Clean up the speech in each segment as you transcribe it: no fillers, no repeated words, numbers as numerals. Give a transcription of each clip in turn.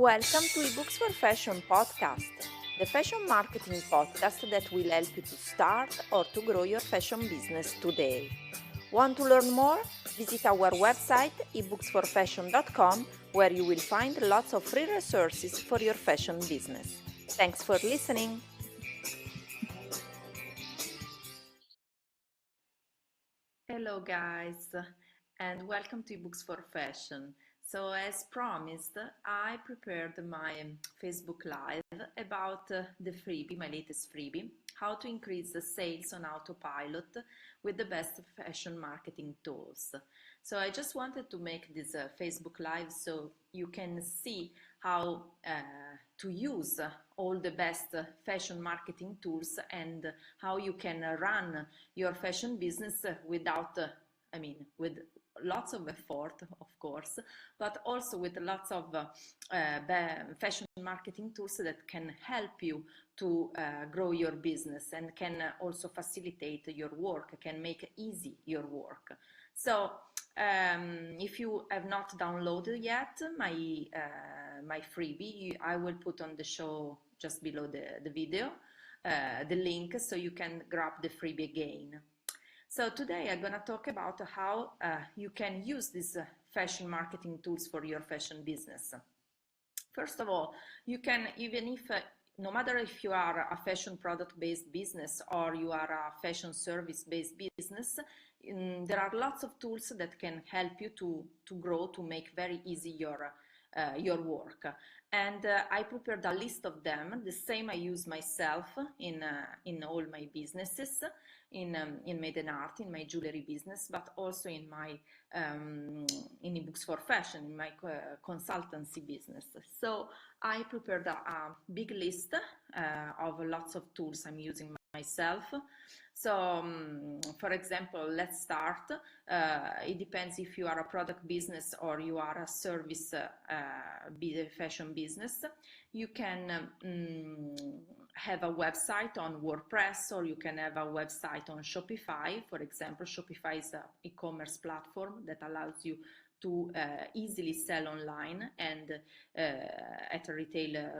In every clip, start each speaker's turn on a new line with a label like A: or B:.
A: Welcome to eBooks for Fashion podcast, the fashion marketing podcast that will help you to start or to grow your fashion business today. Want to learn more? Visit our website ebooksforfashion.com where you will find lots of free resources for your fashion business. Thanks for listening. Hello guys and welcome to eBooks for Fashion. So as promised, I prepared my Facebook Live about the freebie, my latest freebie, how to increase the sales on Autopilot with the best fashion marketing tools. So I just wanted to make this Facebook Live so you can see how to use all the best fashion marketing tools and how you can run your fashion business without, with lots of effort, of course, but also with lots of fashion marketing tools that can help you to grow your business and can also facilitate your work, can make easy your work. So if you have not downloaded yet my freebie, I will put on the show just below the video the link so you can grab the freebie again. So today I'm going to talk about how you can use these fashion marketing tools for your fashion business. First of all, you can, even if no matter if you are a fashion product-based business or you are a fashion service-based business, there are lots of tools that can help you to grow, to make very easy your work. And I prepared a list of them. The same I use myself in all my businesses, in Made in Art, in my jewelry business, but also in my in eBooks for Fashion, in my consultancy business. So I prepared a big list of lots of tools I'm using myself. So for example, let's start. It depends if you are a product business or you are a service fashion business. You can have a website on WordPress, or you can have a website on Shopify. For example, Shopify is an e-commerce platform that allows you to easily sell online and at a retail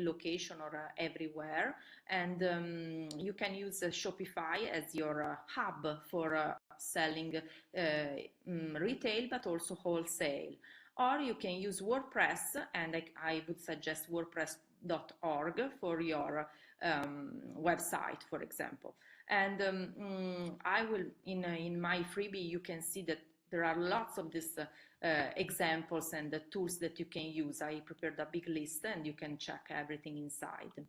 A: location or everywhere. And you can use Shopify as your hub for selling retail, but also wholesale. Or you can use WordPress, and I would suggest WordPress.org for your website, for example. And I will, in my freebie, you can see that there are lots of these examples and the tools that you can use. I prepared a big list and you can check everything inside.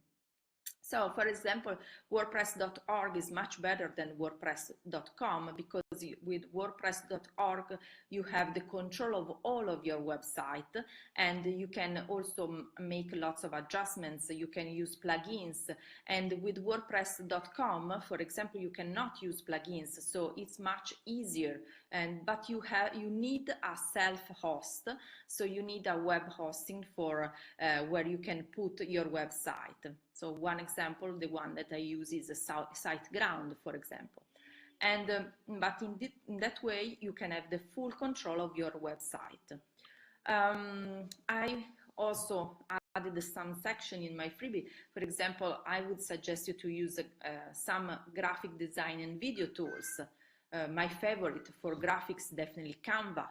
A: So, for example, WordPress.org is much better than WordPress.com because with WordPress.org you have the control of all of your website, and you can also make lots of adjustments. You can use plugins, and with WordPress.com, for example, you cannot use plugins, so it's much easier. But you need a self-host, so you need a web hosting for where you can put your website. So one example, the one that I use is a SiteGround, for example. And but in that way, you can have the full control of your website. I also added some section in my freebie. For example, I would suggest you to use some graphic design and video tools. My favorite for graphics, definitely Canva.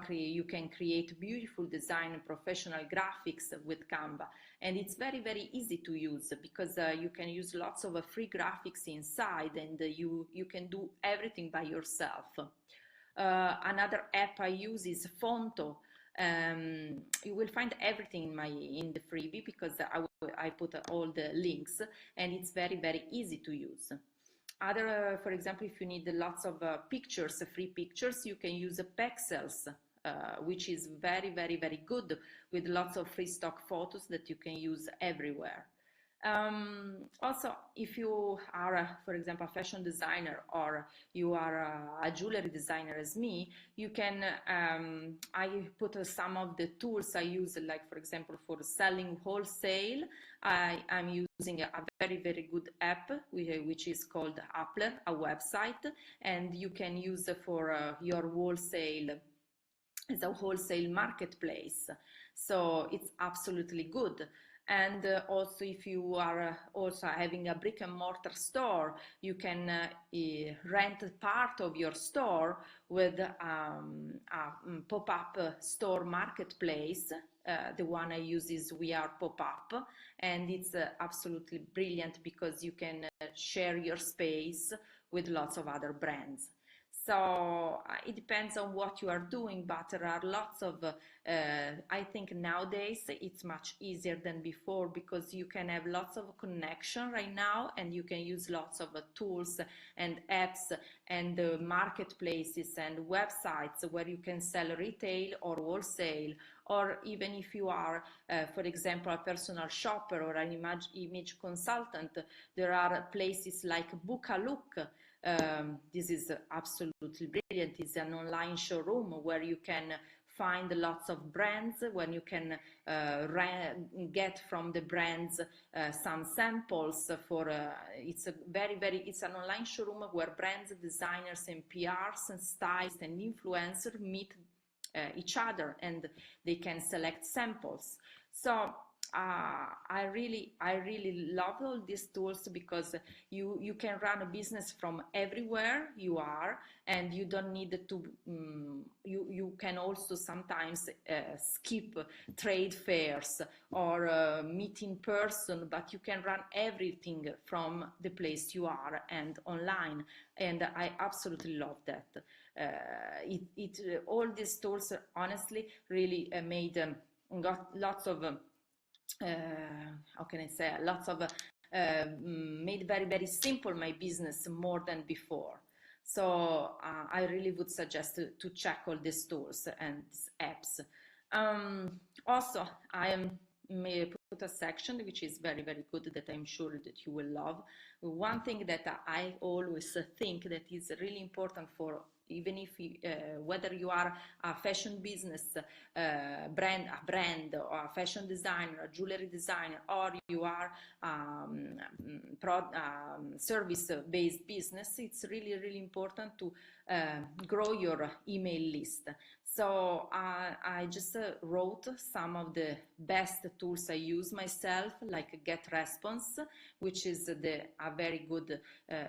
A: You can create beautiful design and professional graphics with Canva, and it's very, very easy to use because you can use lots of free graphics inside, and you can do everything by yourself. Another app I use is Fonto. You will find everything in the freebie because I put all the links, and it's very, very easy to use. For example, if you need lots of pictures, free pictures, you can use Pexels, which is very, very, very good with lots of free stock photos that you can use everywhere. Also, if you are, for example, a fashion designer or you are a jewelry designer as me, you can, I put some of the tools I use, like for example, for selling wholesale, I'm using a very, very good app, which is called Appler, a website, and you can use for your wholesale as a wholesale marketplace. So it's absolutely good. And also, if you are also having a brick and mortar store, you can rent part of your store with a pop-up store marketplace. The one I use is We Are Pop-Up, and it's absolutely brilliant because you can share your space with lots of other brands. So it depends on what you are doing, but there are lots of, I think nowadays it's much easier than before because you can have lots of connection right now, and you can use lots of tools and apps and marketplaces and websites where you can sell retail or wholesale, or even if you are, for example, a personal shopper or an image consultant, there are places like Book a Look. This is absolutely brilliant. It's an online showroom where you can find lots of brands, when you can get from the brands some samples for it's a it's an online showroom where brands, designers and PRs and stylists and influencers meet each other, and they can select samples. So I really love all these tools because you can run a business from everywhere you are, and you don't need to you can also sometimes skip trade fairs or meet in person, but you can run everything from the place you are and online, and I absolutely love that. All these tools honestly really made got lots of how can I say, lots of made very simple my business more than before. So I really would suggest to check all these tools and these apps. Also, I may put a section which is very good that I'm sure that you will love. One thing that I always think that is really important for, even if whether you are a fashion business a brand or a fashion designer, a jewelry designer, or you are service-based business, it's really important to grow your email list. So I just wrote some of the best tools I use myself, like GetResponse, which is a very good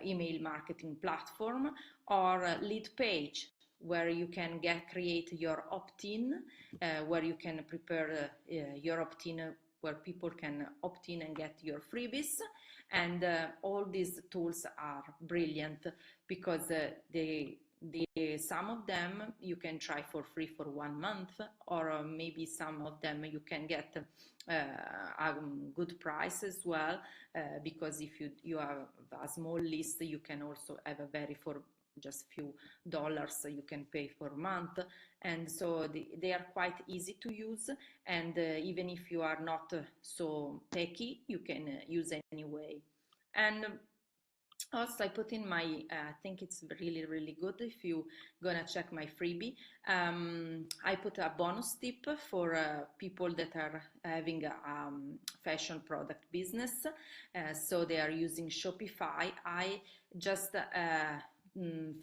A: email marketing platform, or Leadpage, where you can create your opt-in, where you can prepare your opt-in, where people can opt in and get your freebies. And all these tools are brilliant because some of them you can try for free for 1 month, or maybe some of them you can get a good price as well, because if you have a small list, you can also have for just few dollars you can pay for a month. And so they are quite easy to use, and even if you are not so techy, you can use anyway. And also, I put in my, I think it's really good if you gonna check my freebie. I put a bonus tip for people that are having a fashion product business. So they are using Shopify. I just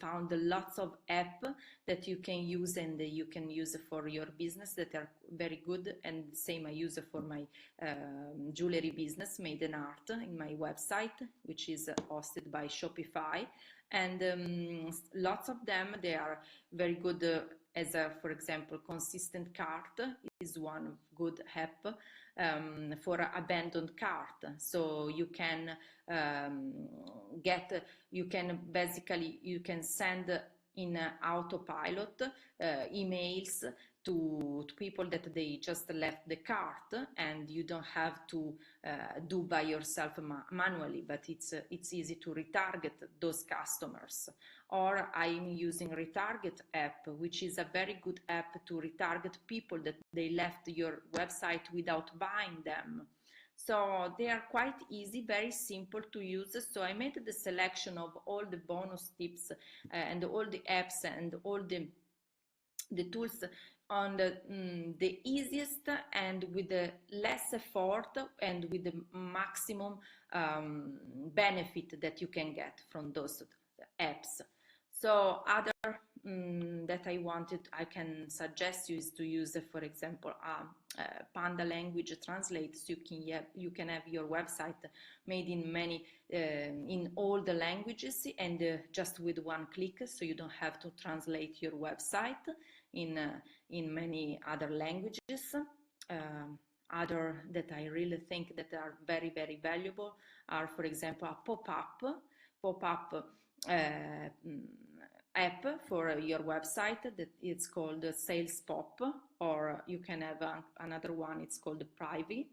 A: found lots of apps that you can use, and you can use for your business that are very good. And same I use for my jewelry business, Made in Art, in my website, which is hosted by Shopify. And lots of them, they are very good as for example, Consistent Cart is one good app for abandoned cart. So you can you can send in Autopilot emails to people that they just left the cart, and you don't have to do by yourself manually, but it's easy to retarget those customers. Or I'm using Retarget app, which is a very good app to retarget people that they left your website without buying them. So they are quite easy, very simple to use. So I made the selection of all the bonus tips and all the apps and all the tools on the easiest and with the less effort and with the maximum benefit that you can get from those apps. So other that I can suggest you is to use, for example, Panda language translate, so you can have your website made in many in all the languages, and just with one click, so you don't have to translate your website in many other languages. Other that I really think that are very, very valuable are, for example, a pop-up app for your website that it's called Sales Pop, or you can have another one, it's called Privy,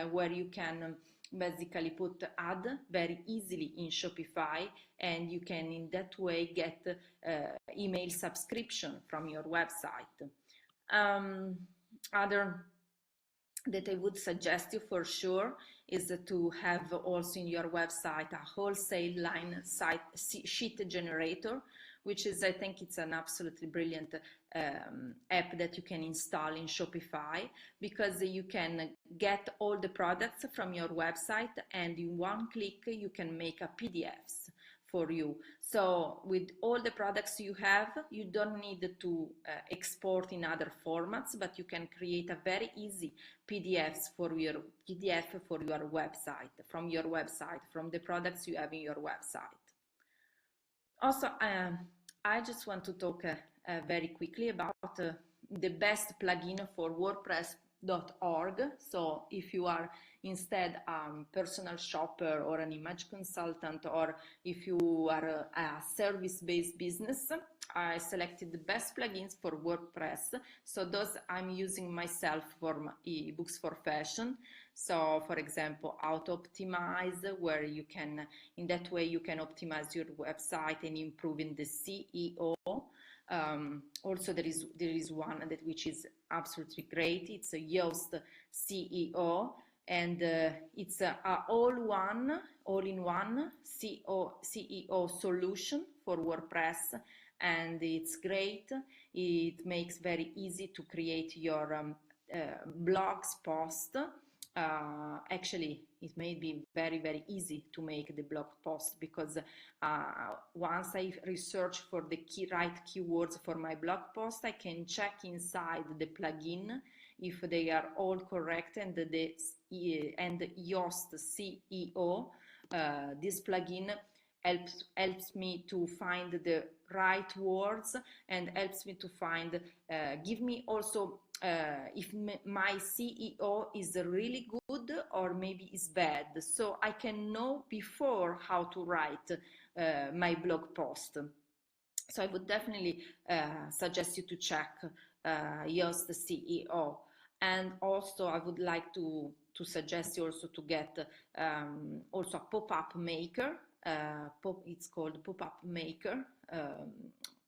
A: where you can basically put ad very easily in Shopify, and you can in that way get email subscription from your website. Other that I would suggest you for sure is to have also in your website a wholesale line site sheet generator, which is, I think it's an absolutely brilliant app that you can install in Shopify, because you can get all the products from your website, and in one click you can make a PDFs for you. So with all the products you have, you don't need to export in other formats, but you can create a very easy PDF for your website, from the products you have in your website. Also, I just want to talk very quickly about the best plugin for WordPress.org. So if you are instead a personal shopper or an image consultant, or if you are a service-based business, I selected the best plugins for WordPress. So those I'm using myself for my ebooks for fashion. So for example, Auto-Optimize, where you can, in that way you can optimize your website and improving the SEO. Also there is one which is absolutely great. It's a Yoast CEO, and it's a all-in-one SEO solution for WordPress, and it's great. It makes very easy to create your blogs post. Actually, it may be very, very easy to make the blog post, because once I research for the right keywords for my blog post, I can check inside the plugin if they are all correct, and Yoast CEO, this plugin helps me to find the right words, and helps me to find, give me also if my CEO is really good or maybe is bad, so I can know before how to write my blog post. So I would definitely suggest you to check Yoast CEO. And also I would like to suggest you also to get also a pop-up maker. It's called Pop-Up Maker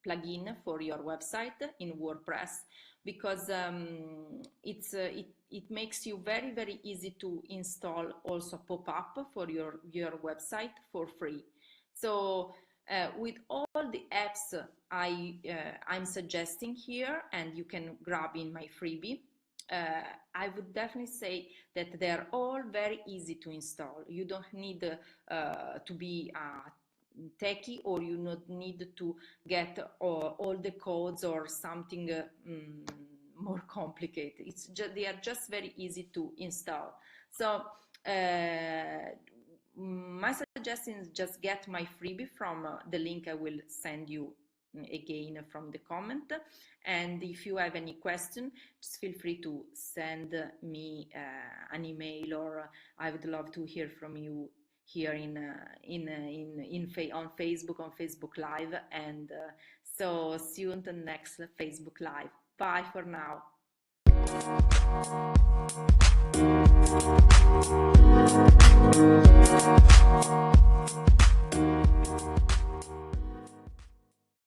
A: plugin for your website in WordPress, because it makes you very, very easy to install also pop-up for your website for free. So with all the apps I'm suggesting here, and you can grab in my freebie, I would definitely say that they're all very easy to install. You don't need to be techie, or you not need to get all the codes or something more complicated. It's just, they are just very easy to install. So my suggestion is just get my freebie from the link I will send you again from the comment. And if you have any question, just feel free to send me an email, or I would love to hear from you here on Facebook Live. And so see you until next Facebook Live. Bye for now.